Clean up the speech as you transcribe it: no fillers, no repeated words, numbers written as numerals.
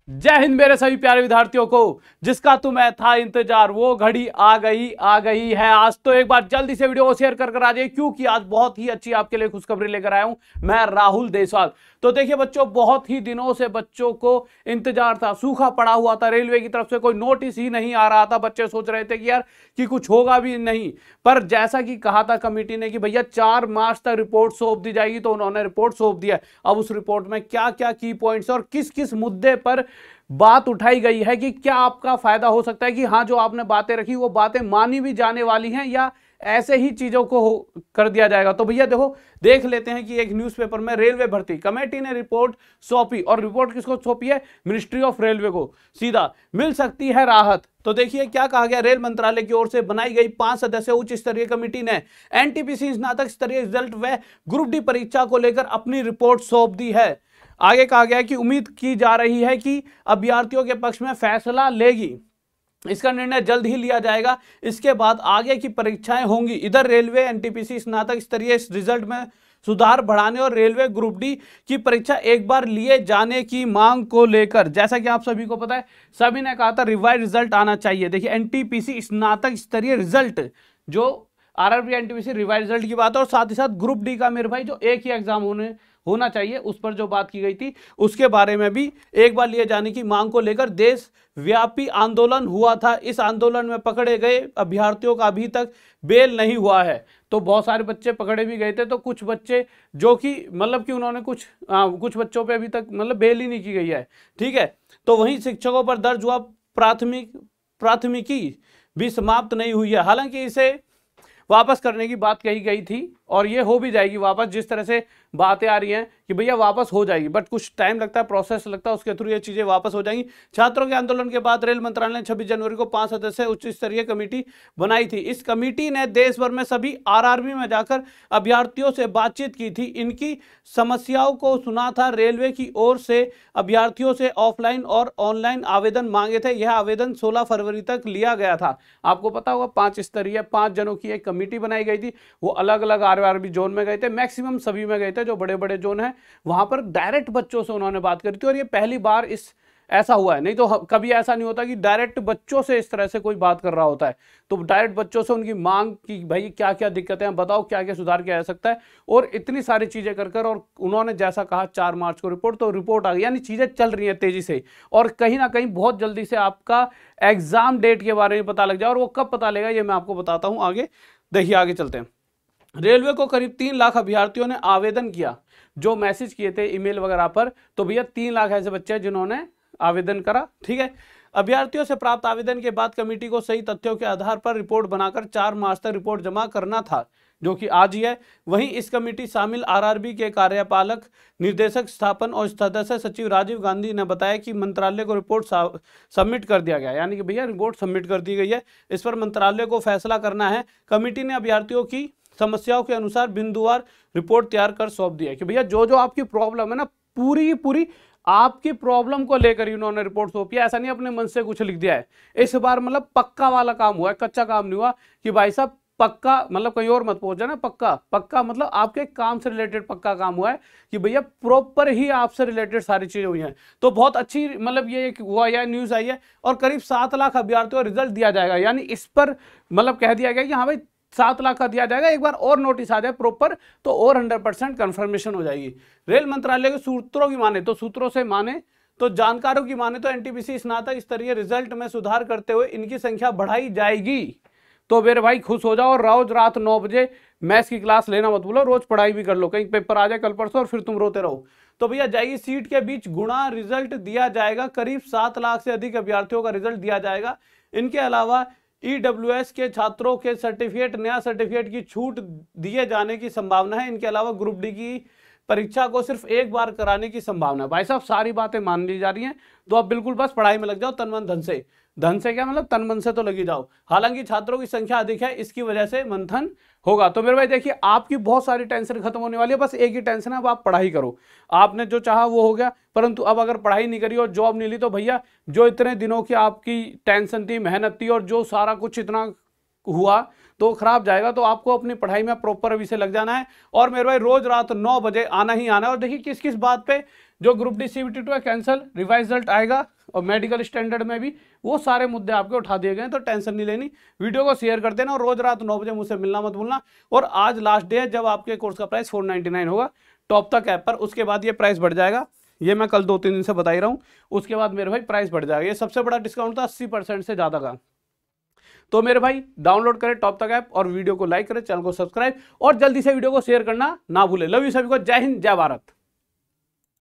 जय हिंद मेरे सभी प्यारे विद्यार्थियों को, जिसका तुम्हें था इंतजार वो घड़ी आ गई है। आज तो एक बार जल्दी से वीडियो को शेयर कर आ जाइए, क्योंकि आज बहुत ही अच्छी आपके लिए खुशखबरी लेकर आया हूं मैं राहुल देसवाल। तो देखिए बच्चों, बहुत ही दिनों से बच्चों को इंतजार था, सूखा पड़ा हुआ था, रेलवे की तरफ से कोई नोटिस ही नहीं आ रहा था। बच्चे सोच रहे थे कि यार कि कुछ होगा भी नहीं, पर जैसा कि कहा था कमेटी ने कि भैया 4 मार्च तक रिपोर्ट सौंप दी जाएगी, तो उन्होंने रिपोर्ट सौंप दिया। अब उस रिपोर्ट में क्या क्या की पॉइंट्स और किस किस मुद्दे पर बात उठाई गई है कि क्या आपका फायदा हो सकता है कि हाँ जो आपने बातें रखी वो बातें मानी भी जाने वाली हैं, या ऐसे ही चीजों को कर दिया जाएगा। तो भैया देखो, देख लेते हैं कि एक न्यूज़पेपर में रेलवे भर्ती कमेटी ने रिपोर्ट सौंपी, और रिपोर्ट किसको सौंपी है? मिनिस्ट्री ऑफ रेलवे को। सीधा मिल सकती है राहत। तो देखिए क्या कहा गया, रेल मंत्रालय की ओर से बनाई गई 5 सदस्यीय उच्च स्तरीय कमेटी ने एनटीपीसी स्नातक स्तरीय रिजल्ट व ग्रुप डी परीक्षा को लेकर अपनी रिपोर्ट सौंप दी है। आगे कहा गया है कि उम्मीद की जा रही है कि अभ्यर्थियों के पक्ष में फैसला लेगी। इसका निर्णय जल्द ही लिया जाएगा। इसके बाद आगे की परीक्षाएं होंगी। इधर रेलवे एनटीपीसी स्नातक स्तरीय रिजल्ट में सुधार बढ़ाने और रेलवे ग्रुप डी की परीक्षा एक बार लिए जाने की मांग को लेकर, जैसा कि आप सभी को पता है, सभी ने कहा था रिवाइज रिजल्ट आना चाहिए। देखिए एनटीपीसी स्नातक स्तरीय रिजल्ट, जो आरआरबी एनटीपीसी रिवाइज रिजल्ट की बात है, और साथ ही साथ ग्रुप डी का मेरे भाई जो एक ही एग्जाम होना चाहिए, उस पर जो बात की गई थी उसके बारे में भी एक बार लिए जाने की मांग को लेकर देश व्यापी आंदोलन हुआ था। इस आंदोलन में पकड़े गए अभ्यर्थियों का अभी तक बेल नहीं हुआ है। तो बहुत सारे बच्चे पकड़े भी गए थे, तो कुछ बच्चे जो कि मतलब कि उन्होंने कुछ बच्चों पे अभी तक मतलब बेल ही नहीं की गई है। ठीक है, तो वहीं शिक्षकों पर दर्ज हुआ प्राथमिकी भी समाप्त नहीं हुई है। हालांकि इसे वापस करने की बात कही गई थी, और ये हो भी जाएगी वापस। जिस तरह से बातें आ रही हैं कि भैया वापस हो जाएगी, बट कुछ टाइम लगता है, प्रोसेस लगता है, उसके थ्रू ये चीजें वापस हो जाएंगी। छात्रों के आंदोलन के बाद रेल मंत्रालय ने 26 जनवरी को 5 सदस्यीय उच्च स्तरीय कमेटी बनाई थी। इस कमेटी ने देश भर में सभी आरआरबी में जाकर अभ्यर्थियों से बातचीत की थी, इनकी समस्याओं को सुना था। रेलवे की ओर से अभ्यर्थियों से ऑफलाइन और ऑनलाइन आवेदन मांगे थे। यह आवेदन 16 फरवरी तक लिया गया था। आपको पता होगा 5 स्तरीय 5 जनों की एक कमेटी बनाई गई थी। वो अलग अलग आरआरबी जोन में गए थे, मैक्सिमम सभी में गए थे, जो बड़े बड़े जोन हैं वहां पर डायरेक्ट बच्चों से उन्होंने बात करी थी। और ये पहली बार ऐसा हुआ है, नहीं तो कभी ऐसा नहीं होता कि डायरेक्ट बच्चों से इस तरह से कोई बात कर रहा होता है। तो डायरेक्ट बच्चों से उनकी मांग की, भाई क्या क्या दिक्कतें हैं, बताओ क्या क्या सुधार किया जा सकता है, और इतनी सारी चीजें कर और उन्होंने जैसा कहा 4 मार्च को रिपोर्ट, तो रिपोर्ट आ गई। यानी चीजें चल रही हैं तेजी से, और कहीं ना कहीं बहुत जल्दी से आपका एग्जाम डेट के बारे में पता लग जाए। और वो कब पता लगेगा ये मैं आपको बताता हूं आगे। देखिए आगे चलते हैं। रेलवे को करीब 3 लाख अभ्यर्थियों ने आवेदन किया, जो मैसेज किए थे ईमेल वगैरह पर। तो भैया 3 लाख ऐसे बच्चे हैं जिन्होंने आवेदन करा। ठीक है, अभ्यर्थियों से प्राप्त आवेदन के बाद कमेटी को सही तथ्यों के आधार पर रिपोर्ट बनाकर 4 मार्च तक रिपोर्ट जमा करना था, जो कि आज ही है। वहीं इस कमेटी शामिल आरआरबी के कार्यपालक निर्देशक स्थापन और सदस्य सचिव राजीव गांधी ने बताया कि मंत्रालय को रिपोर्ट सबमिट कर दिया गया। यानी कि भैया रिपोर्ट सबमिट कर दी गई है, इस पर मंत्रालय को फैसला करना है। कमेटी ने अभ्यर्थियों की समस्याओं के अनुसार बिंदुवार रिपोर्ट तैयार कर सौंप दी है कि भैया जो जो आपकी प्रॉब्लम है ना, पूरी आपकी प्रॉब्लम को लेकर ही उन्होंने रिपोर्ट सौंपी है। ऐसा नहीं अपने मन से कुछ लिख दिया है। इस बार मतलब पक्का वाला काम हुआ है, कच्चा काम नहीं हुआ कि भाई साहब पक्का मतलब कहीं और मत पहुंच जाना। पक्का मतलब आपके काम से रिलेटेड पक्का काम हुआ है कि भैया प्रॉपर ही आपसे रिलेटेड सारी चीजें हुई हैं। तो बहुत अच्छी मतलब ये एक हुआ या न्यूज आई है। और करीब 7 लाख अभ्यर्थियों को रिजल्ट दिया जाएगा। यानी इस पर मतलब कह दिया गया कि हाँ भाई 7 लाख का दिया जाएगा, एक बार और नोटिस आ जाए प्रॉपर तो और 100% कंफर्मेशन हो जाएगी। रेल मंत्रालय के सूत्रों की माने तो जानकारों की माने तो एनटीपीसी स्नातक स्तरीय रिजल्ट में सुधार करते हुए इनकी संख्या बढ़ाई जाएगी। तो मेरे भाई खुश हो जाओ, और रोज रात 9 बजे मैथ्स की क्लास लेना मत भूलो, रोज पढ़ाई भी कर लो, कहीं पेपर आ जाए कल परसों और फिर तुम रोते रहो। तो भैया जाएगी सीट के बीच गुणा रिजल्ट दिया जाएगा। करीब 7 लाख से अधिक अभ्यर्थियों का रिजल्ट दिया जाएगा। इनके अलावा ईडब्ल्यूएस के छात्रों के नया सर्टिफिकेट की छूट दिए जाने की संभावना है। इनके अलावा ग्रुप डी की परीक्षा को सिर्फ एक बार कराने की संभावना है। भाई साहब सारी बातें मान ली जा रही हैं, तो अब बिल्कुल बस पढ़ाई में लग जाओ तन मन धन से। धन से क्या मतलब, तन मन से तो लगी जाओ। हालांकि छात्रों की संख्या अधिक है, इसकी वजह से मंथन होगा। तो मेरे भाई देखिए, आपकी बहुत सारी टेंशन खत्म होने वाली है। बस एक ही टेंशन है, अब आप पढ़ाई करो। आपने जो चाहा वो हो गया, परंतु अब अगर पढ़ाई नहीं करी और जॉब नहीं ली तो भैया जो इतने दिनों की आपकी टेंशन थी, मेहनत थी, और जो सारा कुछ इतना हुआ तो खराब जाएगा। तो आपको अपनी पढ़ाई में प्रॉपर अभी से लग जाना है। और मेरे भाई रोज रात 9 बजे आना ही आना है। और देखिए किस किस बात पे जो ग्रुप डी CBT2 है कैंसिल, रिवाइज रिजल्ट आएगा और मेडिकल स्टैंडर्ड में भी वो सारे मुद्दे आपके उठा दिए गए हैं, तो टेंशन नहीं लेनी। वीडियो को शेयर कर देना और रोज रात 9 बजे मुझसे मिलना मत भूलना। और आज लास्ट डे है जब आपके कोर्स का प्राइस 499 होगा टॉप तक ऐप पर, उसके बाद ये प्राइस बढ़ जाएगा। ये मैं कल 2-3 दिन से बता ही रहा हूँ, उसके बाद मेरे भाई प्राइस बढ़ जाएगा। ये सबसे बड़ा डिस्काउंट था 80% से ज़्यादा का। तो मेरे भाई डाउनलोड करें टॉप तक ऐप और वीडियो को लाइक करें, चैनल को सब्सक्राइब और जल्दी से वीडियो को शेयर करना ना भूले। लव यू सभी को, जय हिंद जय भारत।